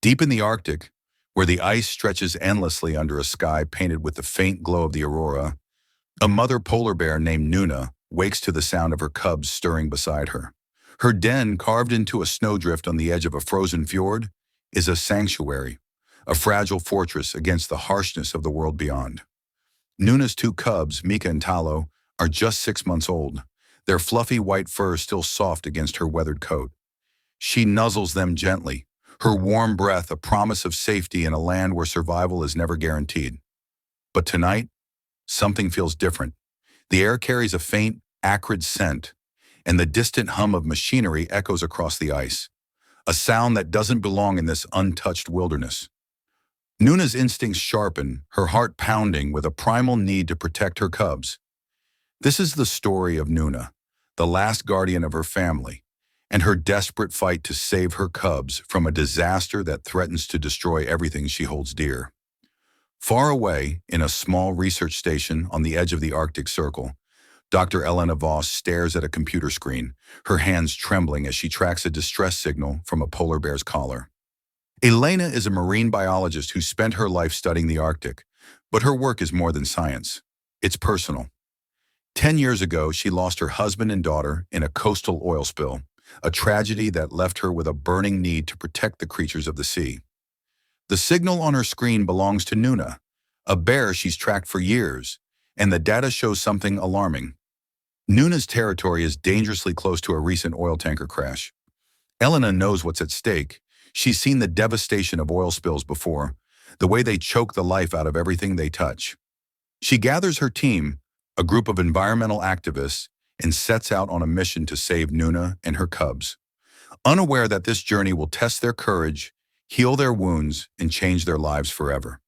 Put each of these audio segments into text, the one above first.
Deep in the Arctic, where the ice stretches endlessly under a sky painted with the faint glow of the aurora, a mother polar bear named Nuna wakes to the sound of her cubs stirring beside her. Her den, carved into a snowdrift on the edge of a frozen fjord, is a sanctuary, a fragile fortress against the harshness of the world beyond. Nuna's two cubs, Mika and Talo, are just 6 months old, their fluffy white fur still soft against her weathered coat. She nuzzles them gently, her warm breath a promise of safety in a land where survival is never guaranteed. But tonight, something feels different. The air carries a faint, acrid scent, and the distant hum of machinery echoes across the ice, a sound that doesn't belong in this untouched wilderness. Nuna's instincts sharpen, her heart pounding with a primal need to protect her cubs. This is the story of Nuna, the last guardian of her family, and her desperate fight to save her cubs from a disaster that threatens to destroy everything she holds dear. Far away, in a small research station on the edge of the Arctic Circle, Dr. Elena Voss stares at a computer screen, her hands trembling as she tracks a distress signal from a polar bear's collar. Elena is a marine biologist who spent her life studying the Arctic, but her work is more than science. It's personal. 10 years ago, she lost her husband and daughter in a coastal oil spill, a tragedy that left her with a burning need to protect the creatures of the sea. The signal on her screen belongs to Nuna, a bear she's tracked for years, and the data shows something alarming. Nuna's territory is dangerously close to a recent oil tanker crash. Elena knows what's at stake. She's seen the devastation of oil spills before, the way they choke the life out of everything they touch. She gathers her team, a group of environmental activists, and sets out on a mission to save Nuna and her cubs, unaware that this journey will test their courage, heal their wounds, and change their lives forever.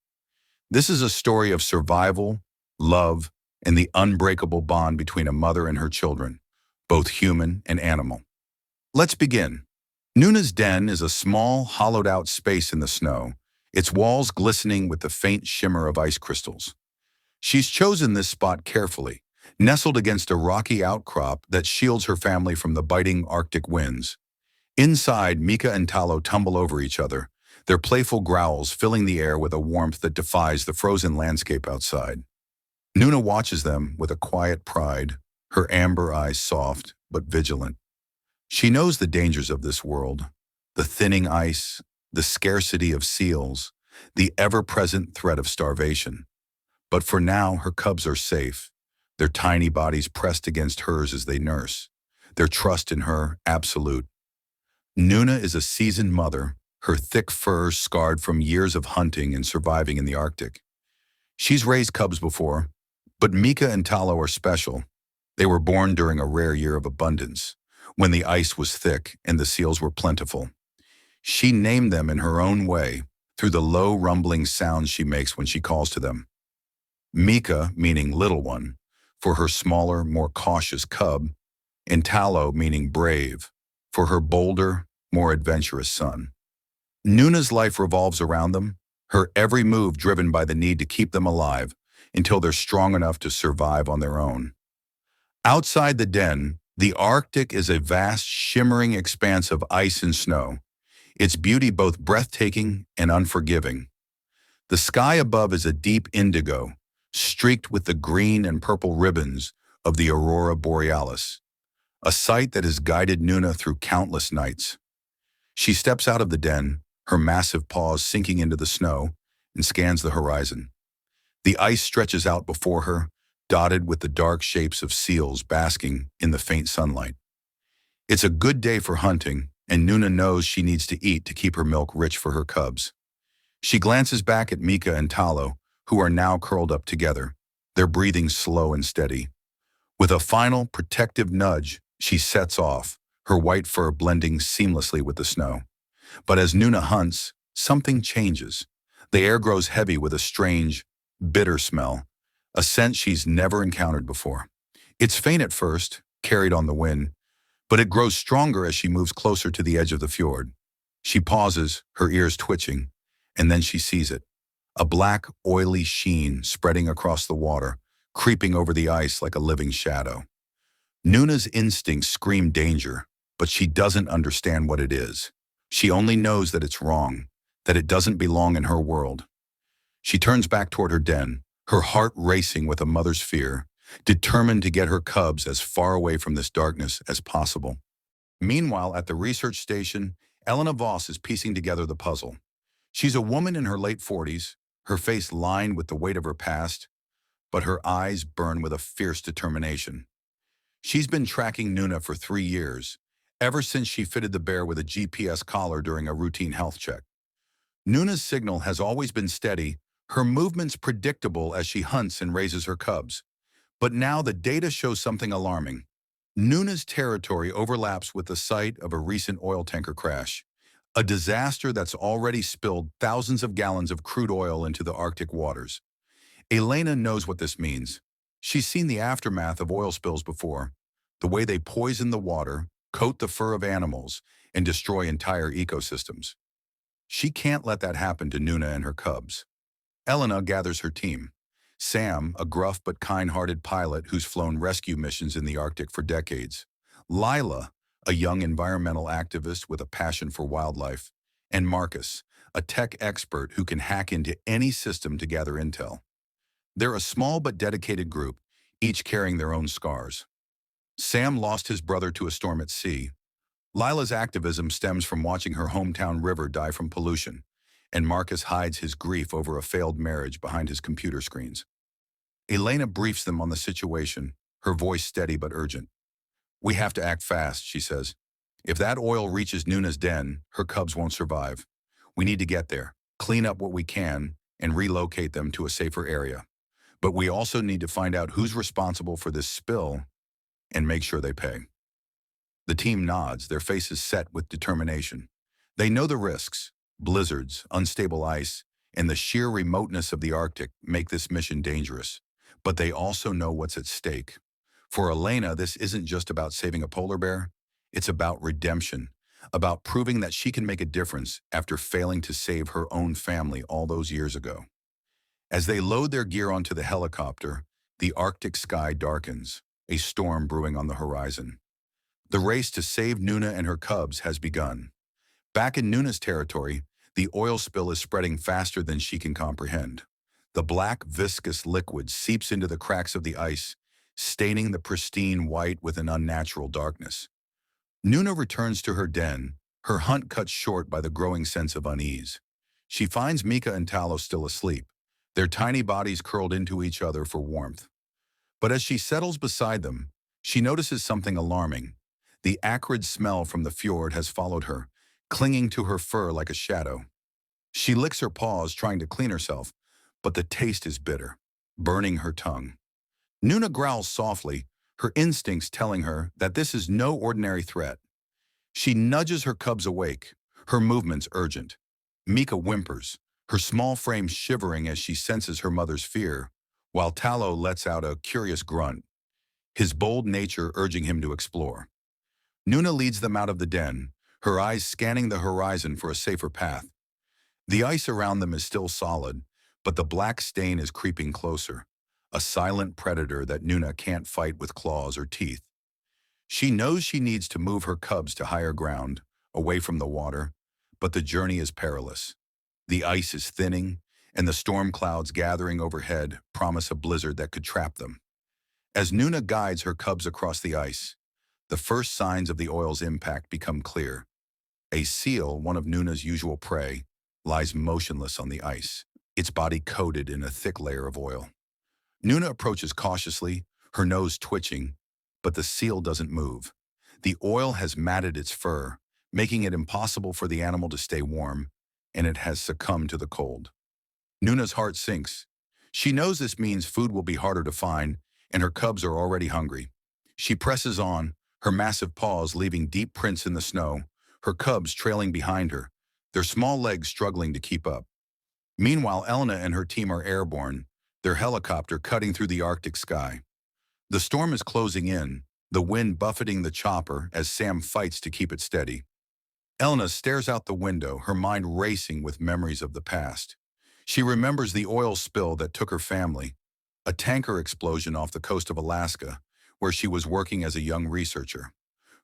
This is a story of survival, love, and the unbreakable bond between a mother and her children, both human and animal. Let's begin. Nuna's den is a small, hollowed-out space in the snow, its walls glistening with the faint shimmer of ice crystals. She's chosen this spot carefully, nestled against a rocky outcrop that shields her family from the biting Arctic winds. Inside, Mika and Talo tumble over each other, their playful growls filling the air with a warmth that defies the frozen landscape outside. Nuna watches them with a quiet pride, her amber eyes soft but vigilant. She knows the dangers of this world, the thinning ice, the scarcity of seals, the ever-present threat of starvation. But for now, her cubs are safe, their tiny bodies pressed against hers as they nurse, their trust in her absolute. Nuna is a seasoned mother, her thick fur scarred from years of hunting and surviving in the Arctic. She's raised cubs before, but Mika and Talo are special. They were born during a rare year of abundance, when the ice was thick and the seals were plentiful. She named them in her own way, through the low rumbling sounds she makes when she calls to them. Mika, meaning little one, for her smaller, more cautious cub, and Talo, meaning brave, for her bolder, more adventurous son. Nuna's life revolves around them, her every move driven by the need to keep them alive until they're strong enough to survive on their own. Outside the den, the Arctic is a vast, shimmering expanse of ice and snow, its beauty both breathtaking and unforgiving. The sky above is a deep indigo, streaked with the green and purple ribbons of the aurora borealis, a sight that has guided Nuna through countless nights. She steps out of the den, her massive paws sinking into the snow, and scans the horizon. The ice stretches out before her, dotted with the dark shapes of seals basking in the faint sunlight. It's a good day for hunting, and Nuna knows she needs to eat to keep her milk rich for her cubs. She glances back at Mika and Talo, who are now curled up together, their breathing slow and steady. With a final protective nudge, she sets off, her white fur blending seamlessly with the snow. But as Nuna hunts, something changes. The air grows heavy with a strange, bitter smell, a scent she's never encountered before. It's faint at first, carried on the wind, but it grows stronger as she moves closer to the edge of the fjord. She pauses, her ears twitching, and then she sees it. A black, oily sheen spreading across the water, creeping over the ice like a living shadow. Nuna's instincts scream danger, but she doesn't understand what it is. She only knows that it's wrong, that it doesn't belong in her world. She turns back toward her den, her heart racing with a mother's fear, determined to get her cubs as far away from this darkness as possible. Meanwhile, at the research station, Elena Voss is piecing together the puzzle. She's a woman in her late 40s, her face lined with the weight of her past, but her eyes burn with a fierce determination. She's been tracking Nuna for 3 years, ever since she fitted the bear with a GPS collar during a routine health check. Nuna's signal has always been steady, her movements predictable as she hunts and raises her cubs. But now the data shows something alarming. Nuna's territory overlaps with the site of a recent oil tanker crash, a disaster that's already spilled thousands of gallons of crude oil into the Arctic waters. Elena knows what this means. She's seen the aftermath of oil spills before, the way they poison the water, coat the fur of animals, and destroy entire ecosystems. She can't let that happen to Nuna and her cubs. Elena gathers her team. Sam, a gruff but kind-hearted pilot who's flown rescue missions in the Arctic for decades. Lila, a young environmental activist with a passion for wildlife. And Marcus, a tech expert who can hack into any system to gather intel. They're a small but dedicated group, each carrying their own scars. Sam lost his brother to a storm at sea. Lila's activism stems from watching her hometown river die from pollution, and Marcus hides his grief over a failed marriage behind his computer screens. Elena briefs them on the situation, her voice steady but urgent. "We have to act fast," she says. "If that oil reaches Nuna's den, her cubs won't survive. We need to get there, clean up what we can, and relocate them to a safer area. But we also need to find out who's responsible for this spill and make sure they pay." The team nods, their faces set with determination. They know the risks. Blizzards, unstable ice, and the sheer remoteness of the Arctic make this mission dangerous. But they also know what's at stake. For Elena, this isn't just about saving a polar bear. It's about redemption, about proving that she can make a difference after failing to save her own family all those years ago. As they load their gear onto the helicopter, the Arctic sky darkens, a storm brewing on the horizon. The race to save Nuna and her cubs has begun. Back in Nuna's territory, the oil spill is spreading faster than she can comprehend. The black, viscous liquid seeps into the cracks of the ice, staining the pristine white with an unnatural darkness. Nuna returns to her den, her hunt cut short by the growing sense of unease. She finds Mika and Talos still asleep, their tiny bodies curled into each other for warmth. But as she settles beside them, she notices something alarming. The acrid smell from the fjord has followed her, clinging to her fur like a shadow. She licks her paws, trying to clean herself, but the taste is bitter, burning her tongue. Nuna growls softly, her instincts telling her that this is no ordinary threat. She nudges her cubs awake, her movements urgent. Mika whimpers, her small frame shivering as she senses her mother's fear, while Talo lets out a curious grunt, his bold nature urging him to explore. Nuna leads them out of the den, her eyes scanning the horizon for a safer path. The ice around them is still solid, but the black stain is creeping closer, a silent predator that Nuna can't fight with claws or teeth. She knows she needs to move her cubs to higher ground, away from the water, but the journey is perilous. The ice is thinning, and the storm clouds gathering overhead promise a blizzard that could trap them. As Nuna guides her cubs across the ice, the first signs of the oil's impact become clear. A seal, one of Nuna's usual prey, lies motionless on the ice, its body coated in a thick layer of oil. Nuna approaches cautiously, her nose twitching, but the seal doesn't move. The oil has matted its fur, making it impossible for the animal to stay warm, and it has succumbed to the cold. Nuna's heart sinks. She knows this means food will be harder to find, and her cubs are already hungry. She presses on, her massive paws leaving deep prints in the snow, her cubs trailing behind her, their small legs struggling to keep up. Meanwhile, Elena and her team are airborne, their helicopter cutting through the Arctic sky. The storm is closing in, the wind buffeting the chopper as Sam fights to keep it steady. Elena stares out the window, her mind racing with memories of the past. She remembers the oil spill that took her family, a tanker explosion off the coast of Alaska, where she was working as a young researcher.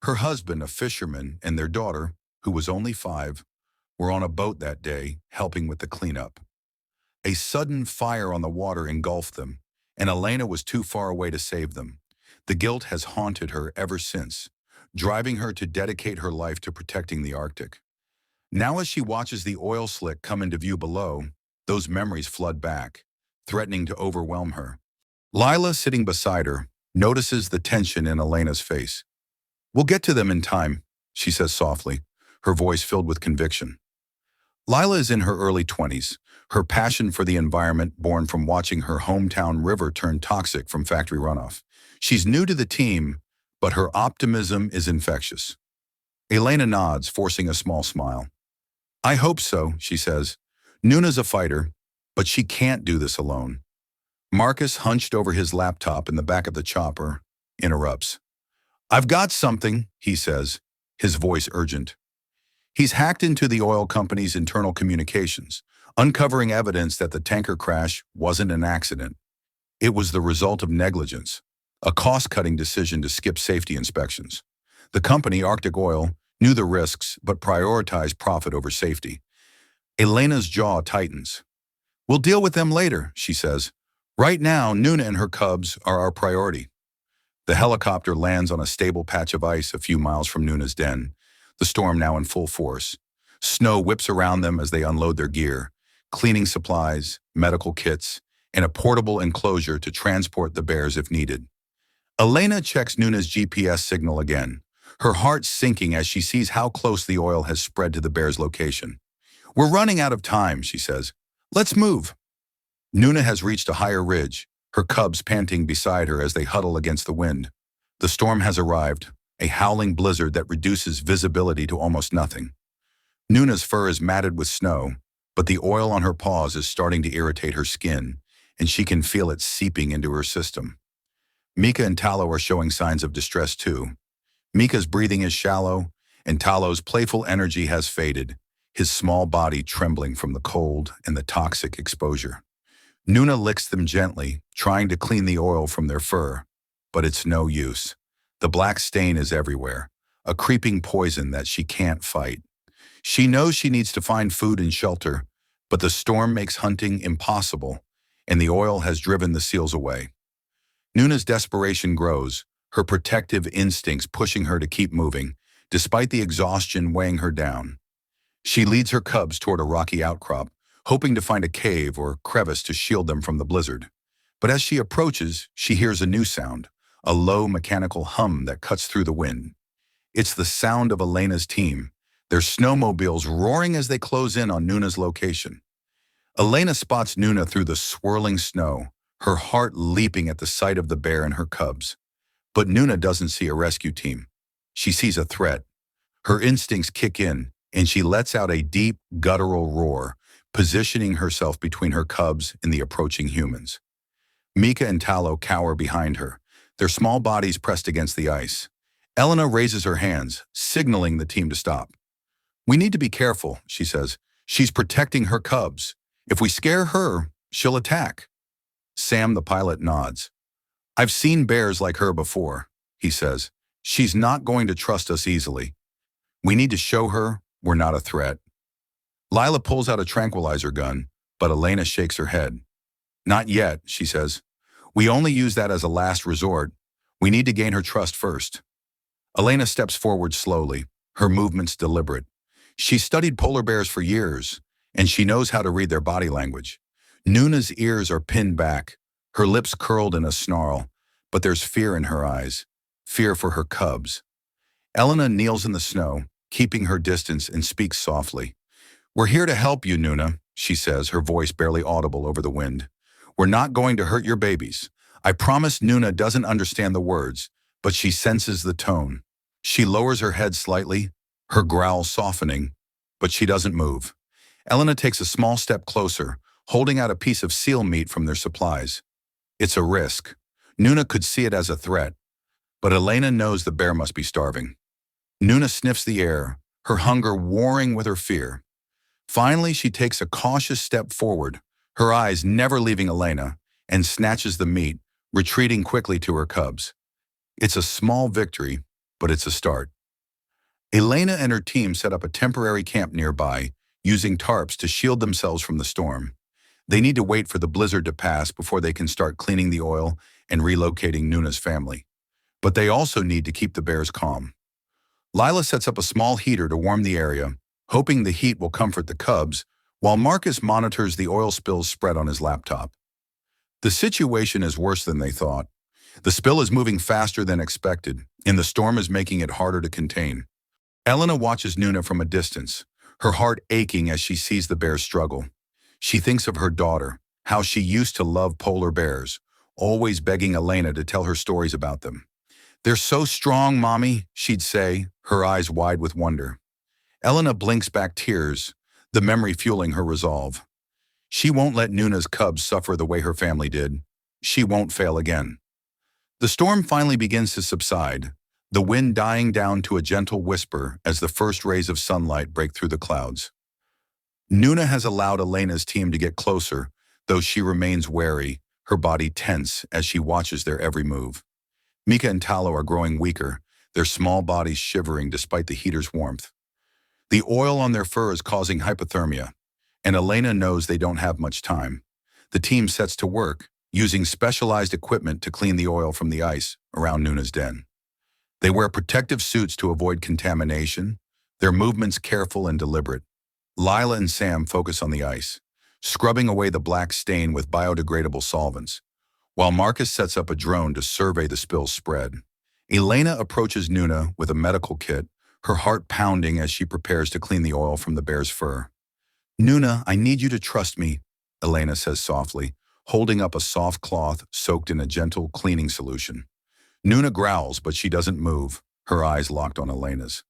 Her husband, a fisherman, and their daughter, who was only 5, were on a boat that day, helping with the cleanup. A sudden fire on the water engulfed them, and Elena was too far away to save them. The guilt has haunted her ever since, driving her to dedicate her life to protecting the Arctic. Now as she watches the oil slick come into view below, those memories flood back, threatening to overwhelm her. Lila, sitting beside her, notices the tension in Elena's face. "We'll get to them in time," she says softly, her voice filled with conviction. Lila is in her early 20s, her passion for the environment born from watching her hometown river turn toxic from factory runoff. She's new to the team, but her optimism is infectious. Elena nods, forcing a small smile. "I hope so," she says. "Nuna's a fighter, but she can't do this alone." Marcus, hunched over his laptop in the back of the chopper, interrupts. "I've got something," he says, his voice urgent. He's hacked into the oil company's internal communications, uncovering evidence that the tanker crash wasn't an accident. It was the result of negligence, a cost-cutting decision to skip safety inspections. The company, Arctic Oil, knew the risks but prioritized profit over safety. Elena's jaw tightens. "We'll deal with them later," she says. "Right now, Nuna and her cubs are our priority." The helicopter lands on a stable patch of ice a few miles from Nuna's den, the storm now in full force. Snow whips around them as they unload their gear, cleaning supplies, medical kits, and a portable enclosure to transport the bears if needed. Elena checks Nuna's GPS signal again, her heart sinking as she sees how close the oil has spread to the bear's location. "We're running out of time," she says. "Let's move." Nuna has reached a higher ridge, her cubs panting beside her as they huddle against the wind. The storm has arrived, a howling blizzard that reduces visibility to almost nothing. Nuna's fur is matted with snow, but the oil on her paws is starting to irritate her skin, and she can feel it seeping into her system. Mika and Talo are showing signs of distress too. Mika's breathing is shallow, and Talo's playful energy has faded, his small body trembling from the cold and the toxic exposure. Nuna licks them gently, trying to clean the oil from their fur, but it's no use. The black stain is everywhere, a creeping poison that she can't fight. She knows she needs to find food and shelter, but the storm makes hunting impossible, and the oil has driven the seals away. Nuna's desperation grows, her protective instincts pushing her to keep moving, despite the exhaustion weighing her down. She leads her cubs toward a rocky outcrop, hoping to find a cave or crevice to shield them from the blizzard. But as she approaches, she hears a new sound, a low mechanical hum that cuts through the wind. It's the sound of Elena's team, their snowmobiles roaring as they close in on Nuna's location. Elena spots Nuna through the swirling snow, her heart leaping at the sight of the bear and her cubs. But Nuna doesn't see a rescue team. She sees a threat. Her instincts kick in, and she lets out a deep, guttural roar, positioning herself between her cubs and the approaching humans. Mika and Talo cower behind her, their small bodies pressed against the ice. Elena raises her hands, signaling the team to stop. "We need to be careful," she says. "She's protecting her cubs. If we scare her, she'll attack." Sam, the pilot, nods. "I've seen bears like her before," he says. "She's not going to trust us easily. We need to show her we're not a threat." Lila pulls out a tranquilizer gun, but Elena shakes her head. "Not yet," she says. "We only use that as a last resort. We need to gain her trust first." Elena steps forward slowly, her movements deliberate. She's studied polar bears for years, and she knows how to read their body language. Nuna's ears are pinned back, her lips curled in a snarl, but there's fear in her eyes, fear for her cubs. Elena kneels in the snow, keeping her distance, and speaks softly. "We're here to help you, Nuna," she says, her voice barely audible over the wind. "We're not going to hurt your babies. I promise." Nuna doesn't understand the words, but she senses the tone. She lowers her head slightly, her growl softening, but she doesn't move. Elena takes a small step closer, holding out a piece of seal meat from their supplies. It's a risk. Nuna could see it as a threat, but Elena knows the bear must be starving. Nuna sniffs the air, her hunger warring with her fear. Finally, she takes a cautious step forward, her eyes never leaving Elena, and snatches the meat, retreating quickly to her cubs. It's a small victory, but it's a start. Elena and her team set up a temporary camp nearby, using tarps to shield themselves from the storm. They need to wait for the blizzard to pass before they can start cleaning the oil and relocating Nuna's family. But they also need to keep the bears calm. Lila sets up a small heater to warm the area, hoping the heat will comfort the cubs, while Marcus monitors the oil spills spread on his laptop. The situation is worse than they thought. The spill is moving faster than expected, and the storm is making it harder to contain. Elena watches Nuna from a distance, her heart aching as she sees the bears struggle. She thinks of her daughter, how she used to love polar bears, always begging Elena to tell her stories about them. "They're so strong, Mommy," she'd say, her eyes wide with wonder. Elena blinks back tears, the memory fueling her resolve. She won't let Nuna's cubs suffer the way her family did. She won't fail again. The storm finally begins to subside, the wind dying down to a gentle whisper as the first rays of sunlight break through the clouds. Nuna has allowed Elena's team to get closer, though she remains wary, her body tense as she watches their every move. Mika and Talo are growing weaker, their small bodies shivering despite the heater's warmth. The oil on their fur is causing hypothermia, and Elena knows they don't have much time. The team sets to work, using specialized equipment to clean the oil from the ice around Nuna's den. They wear protective suits to avoid contamination, their movements careful and deliberate. Lila and Sam focus on the ice, scrubbing away the black stain with biodegradable solvents, while Marcus sets up a drone to survey the spill's spread. Elena approaches Nuna with a medical kit, her heart pounding as she prepares to clean the oil from the bear's fur. "Nuna, I need you to trust me," Elena says softly, holding up a soft cloth soaked in a gentle cleaning solution. Nuna growls, but she doesn't move, her eyes locked on Elena's.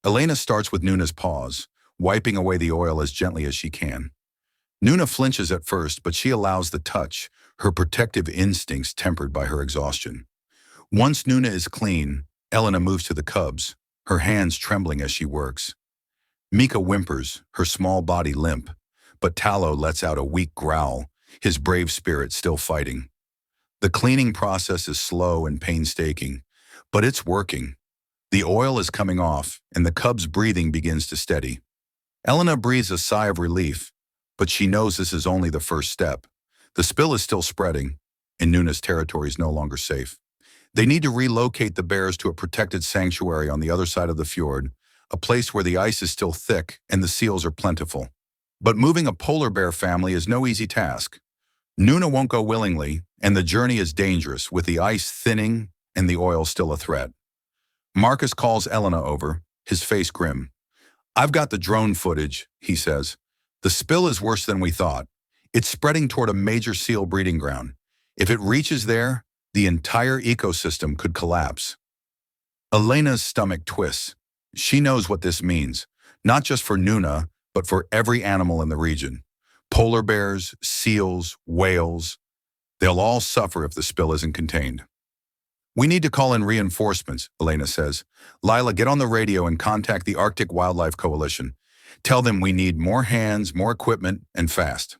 Elena starts with Nuna's paws, wiping away the oil as gently as she can. Nuna flinches at first, but she allows the touch, her protective instincts tempered by her exhaustion. Once Nuna is clean, Elena moves to the cubs, her hands trembling as she works. Mika whimpers, her small body limp, but Talo lets out a weak growl, his brave spirit still fighting. The cleaning process is slow and painstaking, but it's working. The oil is coming off, and the cub's breathing begins to steady. Elena breathes a sigh of relief, but she knows this is only the first step. The spill is still spreading, and Nuna's territory is no longer safe. They need to relocate the bears to a protected sanctuary on the other side of the fjord, a place where the ice is still thick and the seals are plentiful. But moving a polar bear family is no easy task. Nuna won't go willingly, and the journey is dangerous, with the ice thinning and the oil still a threat. Marcus calls Elena over, his face grim. "I've got the drone footage," he says. "The spill is worse than we thought. It's spreading toward a major seal breeding ground. If it reaches there, the entire ecosystem could collapse." Elena's stomach twists. She knows what this means, not just for Nuna, but for every animal in the region. Polar bears, seals, whales, they'll all suffer if the spill isn't contained. "We need to call in reinforcements," Elena says. "Lila, get on the radio and contact the Arctic Wildlife Coalition. Tell them we need more hands, more equipment, and fast."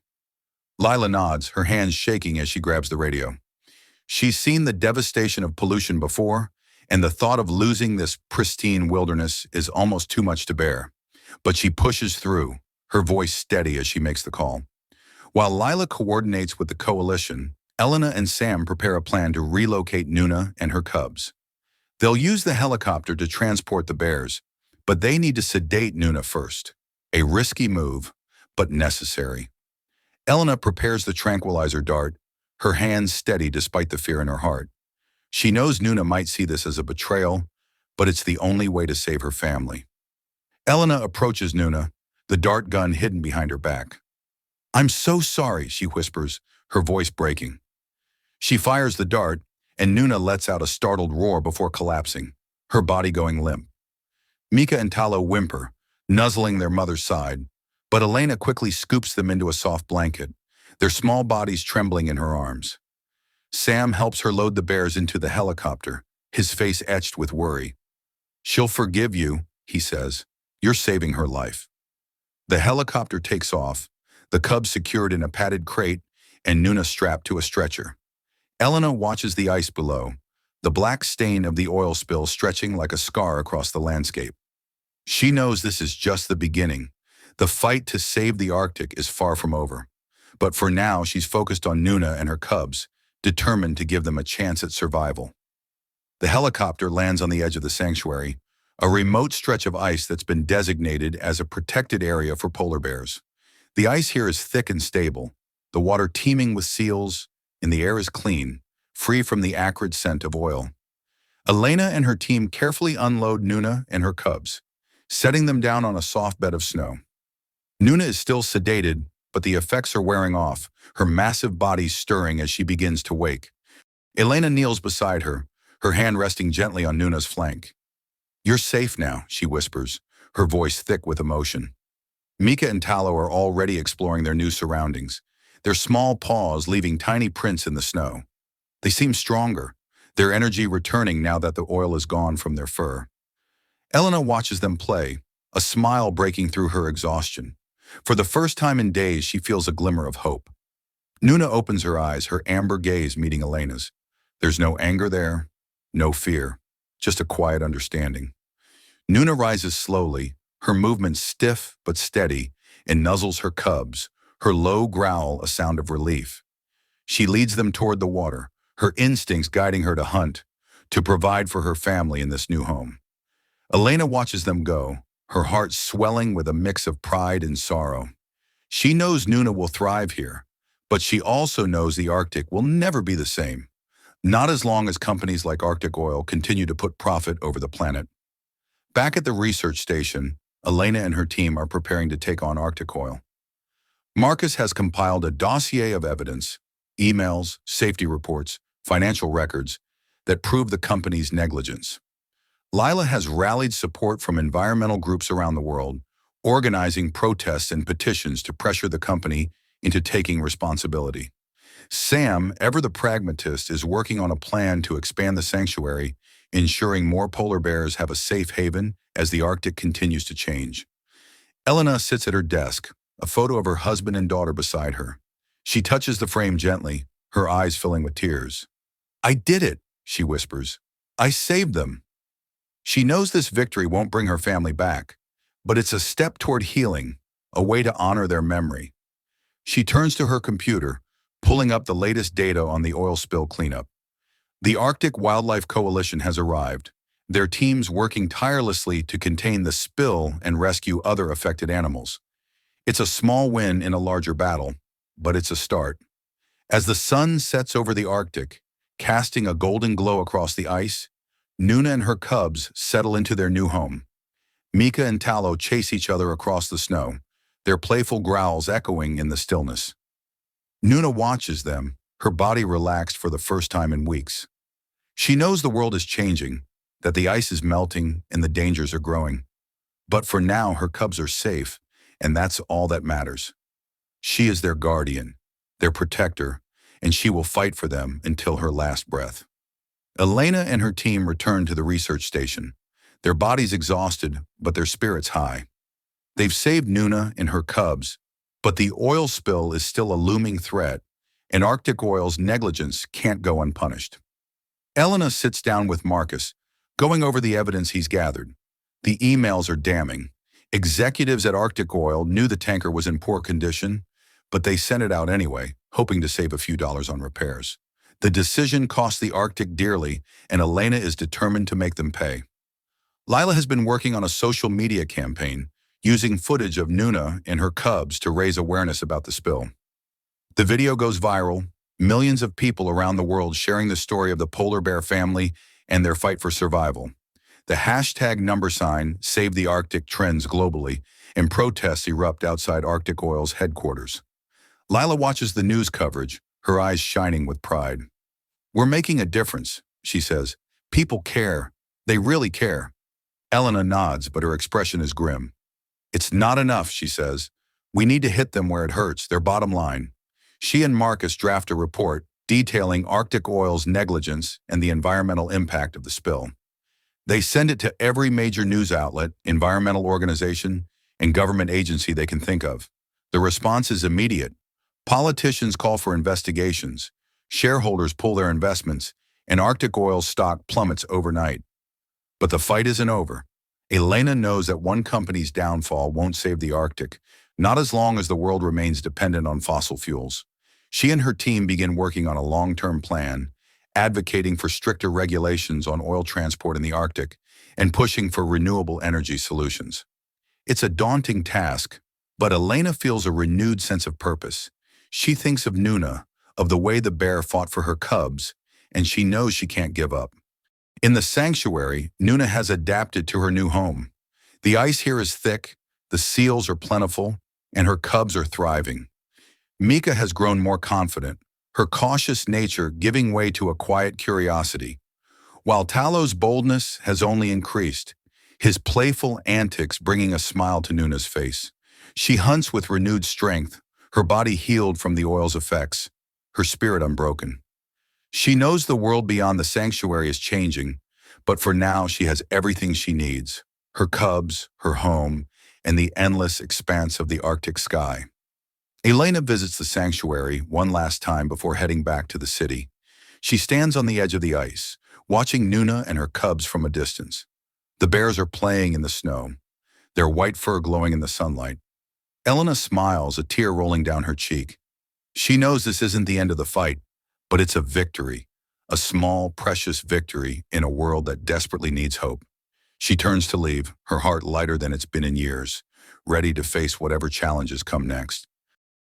Lila nods, her hands shaking as she grabs the radio. She's seen the devastation of pollution before, and the thought of losing this pristine wilderness is almost too much to bear. But she pushes through, her voice steady as she makes the call. While Lila coordinates with the coalition, Elena and Sam prepare a plan to relocate Nuna and her cubs. They'll use the helicopter to transport the bears, but they need to sedate Nuna first. A risky move, but necessary. Elena prepares the tranquilizer dart, her hands steady despite the fear in her heart. She knows Nuna might see this as a betrayal, but it's the only way to save her family. Elena approaches Nuna, the dart gun hidden behind her back. "I'm so sorry," she whispers, her voice breaking. She fires the dart, and Nuna lets out a startled roar before collapsing, her body going limp. Mika and Talo whimper, nuzzling their mother's side, but Elena quickly scoops them into a soft blanket, their small bodies trembling in her arms. Sam helps her load the bears into the helicopter, his face etched with worry. "She'll forgive you," he says. "You're saving her life." The helicopter takes off, the cubs secured in a padded crate and Nuna strapped to a stretcher. Elena watches the ice below, the black stain of the oil spill stretching like a scar across the landscape. She knows this is just the beginning. The fight to save the Arctic is far from over. But for now, she's focused on Nuna and her cubs, determined to give them a chance at survival. The helicopter lands on the edge of the sanctuary, a remote stretch of ice that's been designated as a protected area for polar bears. The ice here is thick and stable, the water teeming with seals, and the air is clean, free from the acrid scent of oil. Elena and her team carefully unload Nuna and her cubs, setting them down on a soft bed of snow. Nuna is still sedated, but the effects are wearing off, her massive body stirring as she begins to wake. Elena kneels beside her, her hand resting gently on Nuna's flank. "You're safe now," she whispers, her voice thick with emotion. Mika and Talo are already exploring their new surroundings, their small paws leaving tiny prints in the snow. They seem stronger, their energy returning now that the oil is gone from their fur. Elena watches them play, a smile breaking through her exhaustion. For the first time in days, she feels a glimmer of hope. Nuna opens her eyes, her amber gaze meeting Elena's. There's no anger there, no fear, just a quiet understanding. Nuna rises slowly, her movements stiff but steady, and nuzzles her cubs, her low growl a sound of relief. She leads them toward the water, her instincts guiding her to hunt, to provide for her family in this new home. Elena watches them go, her heart swelling with a mix of pride and sorrow. She knows Nuna will thrive here, but she also knows the Arctic will never be the same. Not as long as companies like Arctic Oil continue to put profit over the planet. Back at the research station, Elena and her team are preparing to take on Arctic Oil. Marcus has compiled a dossier of evidence, emails, safety reports, financial records, that prove the company's negligence. Lila has rallied support from environmental groups around the world, organizing protests and petitions to pressure the company into taking responsibility. Sam, ever the pragmatist, is working on a plan to expand the sanctuary, ensuring more polar bears have a safe haven as the Arctic continues to change. Elena sits at her desk, a photo of her husband and daughter beside her. She touches the frame gently, her eyes filling with tears. "I did it," she whispers. "I saved them." She knows this victory won't bring her family back, but it's a step toward healing, a way to honor their memory. She turns to her computer, pulling up the latest data on the oil spill cleanup. The Arctic Wildlife Coalition has arrived, their teams working tirelessly to contain the spill and rescue other affected animals. It's a small win in a larger battle, but it's a start. As the sun sets over the Arctic, casting a golden glow across the ice, Nuna and her cubs settle into their new home. Mika and Talo chase each other across the snow, their playful growls echoing in the stillness. Nuna watches them, her body relaxed for the first time in weeks. She knows the world is changing, that the ice is melting and the dangers are growing. But for now, her cubs are safe, and that's all that matters. She is their guardian, their protector, and she will fight for them until her last breath. Elena and her team return to the research station, their bodies exhausted, but their spirits high. They've saved Nuna and her cubs, but the oil spill is still a looming threat, and Arctic Oil's negligence can't go unpunished. Elena sits down with Marcus, going over the evidence he's gathered. The emails are damning. Executives at Arctic Oil knew the tanker was in poor condition, but they sent it out anyway, hoping to save a few dollars on repairs. The decision cost the Arctic dearly, and Elena is determined to make them pay. Lila has been working on a social media campaign, using footage of Nuna and her cubs to raise awareness about the spill. The video goes viral, millions of people around the world sharing the story of the polar bear family and their fight for survival. The hashtag #Save the Arctic trends globally, and protests erupt outside Arctic Oil's headquarters. Lila watches the news coverage, her eyes shining with pride. "We're making a difference," she says. "People care. They really care." Elena nods, but her expression is grim. "It's not enough," she says. "We need to hit them where it hurts, their bottom line." She and Marcus draft a report detailing Arctic Oil's negligence and the environmental impact of the spill. They send it to every major news outlet, environmental organization, and government agency they can think of. The response is immediate. Politicians call for investigations, shareholders pull their investments, and Arctic Oil's stock plummets overnight. But the fight isn't over. Elena knows that one company's downfall won't save the Arctic, not as long as the world remains dependent on fossil fuels. She and her team begin working on a long-term plan, advocating for stricter regulations on oil transport in the Arctic and pushing for renewable energy solutions. It's a daunting task, but Elena feels a renewed sense of purpose. She thinks of Nuna, of the way the bear fought for her cubs, and she knows she can't give up. In the sanctuary, Nuna has adapted to her new home. The ice here is thick, the seals are plentiful, and her cubs are thriving. Mika has grown more confident, her cautious nature giving way to a quiet curiosity, while Talo's boldness has only increased, his playful antics bringing a smile to Nuna's face. She hunts with renewed strength, her body healed from the oil's effects, her spirit unbroken. She knows the world beyond the sanctuary is changing, but for now she has everything she needs: her cubs, her home, and the endless expanse of the Arctic sky. Elena visits the sanctuary one last time before heading back to the city. She stands on the edge of the ice, watching Nuna and her cubs from a distance. The bears are playing in the snow, their white fur glowing in the sunlight. Elena smiles, a tear rolling down her cheek. She knows this isn't the end of the fight, but it's a victory, a small, precious victory in a world that desperately needs hope. She turns to leave, her heart lighter than it's been in years, ready to face whatever challenges come next.